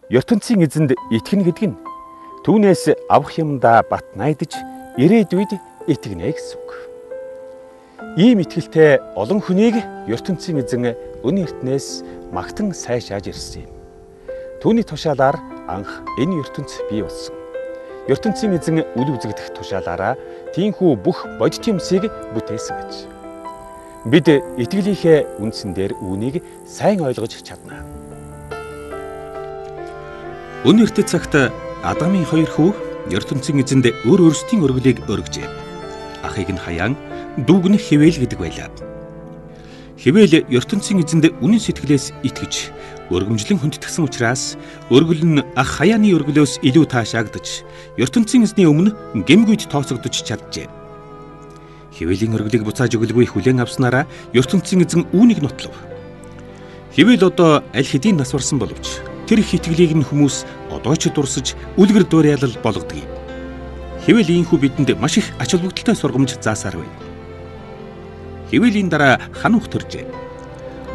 ертөнцийн эзэнд итгэнэ гэдэг нь түүнээс авах юмдаа бат найдаж ирээдүйд итгэнэ гэсэн үг. Ийм итгэлтэй олон хүнийг ертөнцийн эзэн өнөө эртнээс магтан сайшааж ирсэн юм. Түүний тушаалаар анх энэ ертөнц бий болсон. ертөнцийн эзэн үл үзэгдэх тушаалаараа тийхүү бүх бодит юмсыг бүтээсэн гэж. Бид итгэлийнхээ үндсэн дээр үүнийг сайн ойлгож чадна. Өнөөөртэй цагт Адамын хоёр хүү ертөнцийн эзэнд өөр өөрсдийн өргөлийг өргөжээ. Ахыг нь Хаяан, дүүг нь Хэвэл гэдэг байлаа. Хэвэл ертөнцийн эзэнд үнэн сэтгэлээс итгэж өргөмжлөн хүндэтгсэн учраас өргөл нь ах Хаяаны өргөлөөс илүү таашаагдаж ертөнцийн эзний өмнө гэмгүйд тооцогдож чаджээ. Хэвэлийн өргөлийг буцааж өгөлгүй хүлээн авснараа ертөнцийн эзэн үүнийг нотлов. Хэвэл одоо аль хэдийн нас барсан боловч тэр их итгэлийг нь хүмүүс одоо ч дурсаж үлгэр дуурайлал болгодог. Хэвэл ийхүү бидэнд маш их ач холбогдолтой сургамж заасаар байна. Хэвэлийн дараа Ханух төржээ.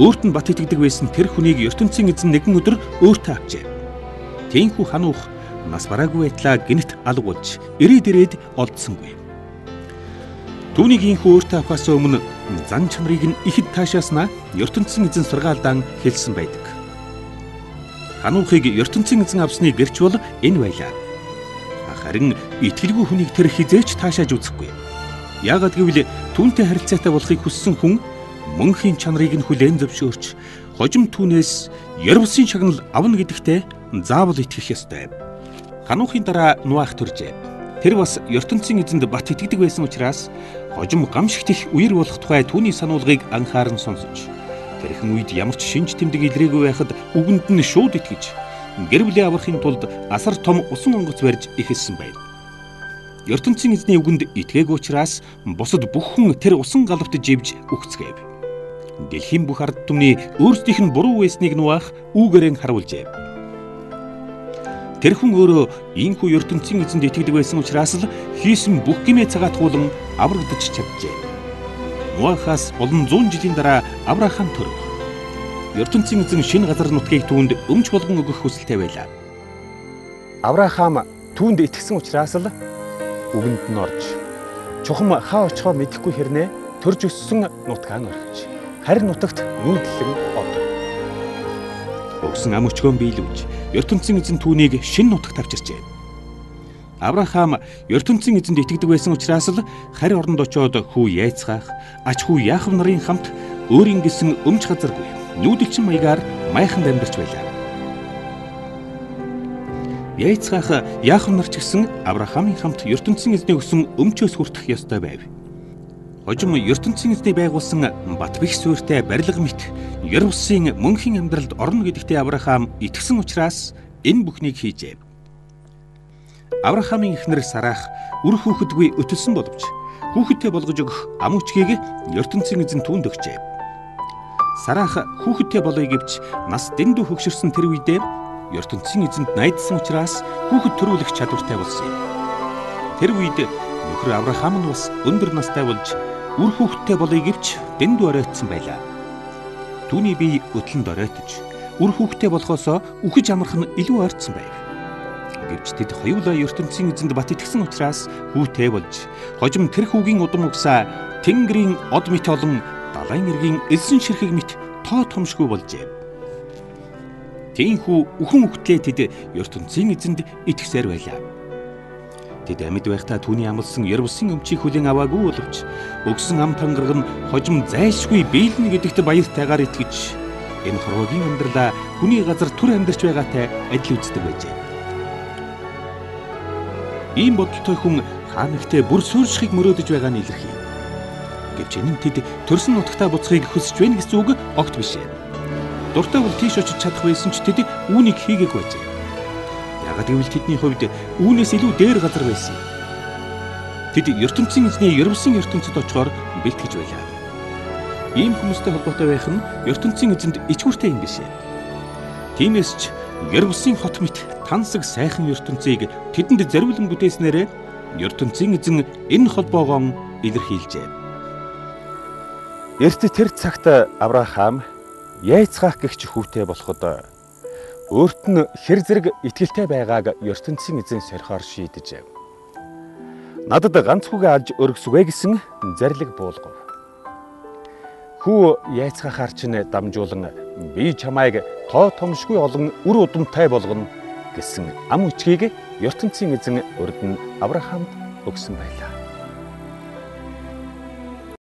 Өөрт нь бат итгэдэг байсан тэр хүнийг ертөнцийн эзэн нэгэн өдөр өөртөө авчээ. Тийхүү Ханух нас бараагүй байтлаа гинт алга болж ирээд олдсонгүй. Түүнийг ийхүү өөртөө авахаас өмнө зан чанарыг нь ихэд таашааснаа ертөнцийн эзэн сургаалдаан хэлсэн байдаг. Ханухыг ертөнцийн эзэн авсны гэрч бол энэ байлаа. Харин итгэлгүй хүнийг тэр хизээч таашааж үзэхгүй. Яагаад гэвэл түүнтэй харилцаатай болохыг хүссэн хүн мөнхийн чанарыг нь хүлээн зөвшөөрч хожим түүнээс Ярвсын шагнал авна гэдэгтээ заавал итгэх ёстой. Ханухын дараа Нуах төржээ. Тэр бас ертөнцийн эзэнд бат итгэдэг байсан учраас хожим гамшигт их үер болох тухай түүний сануулгыг анхааран сонсож тэрхэн үед ямар ч шинж тэмдэг илрээгүй байхад үгэнд нь шууд итгэж гэр бүлээ аврахын тулд асар том усан онгоц барьж эхэлсэн байна. ертөнцийн эзний үгэнд итгээгүй учраас бусад бүх хүн тэр усан галавт живж үхцгээв. Дэлхийн бүх ард түмний өөрсдийнх нь буруу байсныг Нуах үүгээрэн харуулжээ. Тэр хүн өөрөө ийхүү ертөнцийн эзэнд итгэдэг байсан учраас л хийсэн бүх гэмээ цагаатгуулан аврагдаж чаджээ. Нуахаас олон 100 жилийн дараа Авраам төрөв. ертөнцийн эзэн шинэ газар нутгийг түүнд өмч болгон өгөх хүсэлтэй байлаа. Авраам түүнд итгэсэн учраас л үгэнд нь орж чухам хаа очихоо мэдэхгүй хэрнээ төрж өссөн нутгаа орхиж харин нутагт нүүдлэн од. Өгсөн ам өчгөөн биелүүлж ертөнцийн эзэн түүнийг шинэ нутагт авчирчээ. Авраам ертөнцийн эзэнд итгэдэг байсан учраас л харь оронд очоод хүү Яйцгаах, ач хүү Яаков нарын хамт өөрийн гэсэн өмч газаргүй нүүдэлчин маягаар майханд амьдарч байлаа. Яйцгаах, Яаков нар ч гэсэн Авраамын хамт ертөнцийн эзний өгсөн өмчөөс хүртэх ёстой байв. Хожим ертөнцийн эзний байгуулсан бат бих суурьтай барилга мэт Ярвсын мөнхийн амьдралд орно гэдэгтээ Авраам итгэсэн учраас энэ бүхнийг хийжээ. Авраамын эхнэр Сарах үр хүүхэдгүй өтөлсөн боловч хүүхэдтэй болгож өгөх ам үчгийг ертөнцийн эзэн түүнд өгчээ. Сарах хүүхэдтэй болоё гэвч нас дэндүү хөгшөрсөн тэр үедээ ертөнцийн эзэнд найдсан учраас хүүхэд төрүүлэх чадвартай болсон юм. Тэр үед нөхөр Авраам нь бас өндөр настай болж үр хүүхэдтэй болоё гэвч дэндүү оройтсон байлаа. Түүний бие өтлөнд оройтож үр хүүхэдтэй болохоосоо үхэж амрах нь илүү ойртсон байв. Гэвч тэд хоёулаа ертөнцийн эзэнд бат итгэсэн учраас хүүтэй болж хожим тэр хүүгийн удам угсаа тэнгэрийн од мэт олон далайн эргийн элсэн ширхэг мэт тоо томшгүй болжээ. Тийхүү үхэн үхтлээ тэд ертөнцийн эзэнд итгэсээр байлаа. Тэд амьд байхдаа түүний амлсан Ярвсын өмчийг хүлээн аваагүй боловч өгсөн ам тангараг нь хожим зайлшгүй биелнэ гэдэгт баяртайгаар итгэж энэ хорвогийн амьдралаа хүний газар түр амьдарч байгаатай адил үздэг байжээ. Ийм бодолтой хүн хаанагтээ бүр суурьшихыг мөрөөдөж байгаа нь илэрхий. Гэвч энэ нь тэд төрсөн нутагтаа буцахыг хүсэж байна гэсэн үг огт биш ээ. Дуртай бол тийш очиж чадах байсан ч тэд үүнийг хийгээгүй байжээ. Яагаад гэвэл тэдний хувьд үүнээс илүү дээр газар байсан. Тэд ертөнцийн эзний Ярвсын ертөнцид очихоор бэлтгэж байлаа. Ийм хүмүүстэй холбоотой байх нь ертөнцийн эзэнд ичгүүртэй юм биш ээ. Тиймээс ч Ярвсын хот мэт тансаг сайхан ертөнцийг тэдэнд зориулан бүтээснээрээ ертөнцийн эзэн энэ холбоогоо илэрхийлжээ. Эрт тэр цагт Авраам Яйцгаах гэгч хүүтэй болоход өөрт нь хэр зэрэг итгэлтэй байгааг ертөнцийн эзэн сорихоор шийдэж надад ганц хүүгээ алж өргөсгөө гэсэн зарлиг буулгав. Хүү яйцгаахаар чинь дамжуулан би чамайг тоо томшгүй олон үр удамтай болгоно гэсэн ам үчгийг ертөнцийн эзэн урд нь Авраамд өгсөн байлаа.